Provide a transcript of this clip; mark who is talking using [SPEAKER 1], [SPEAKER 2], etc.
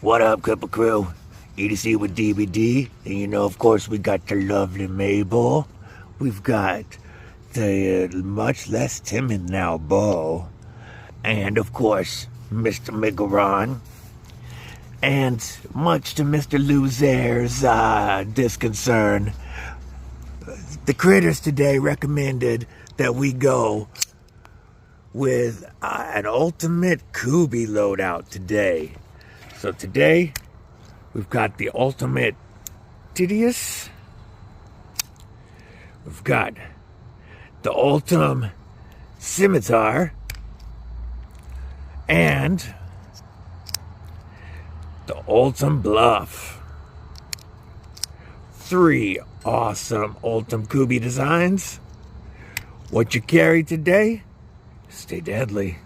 [SPEAKER 1] What up, Couple Crew? EDC with DVD. And you know, of course, we got the lovely Mabel. We've got the much less timid now Bo. And, of course, Mr. Migaron. And much to Mr. Luzer's disconcern, the critters today recommended that we go with an Ultem Kubey loadout today. So today, we've got the Ultem Tityus. We've got the Ultem Scimitar. And the Ultem Bluff. 3 awesome Ultem Kubey designs. What you carry today, stay deadly.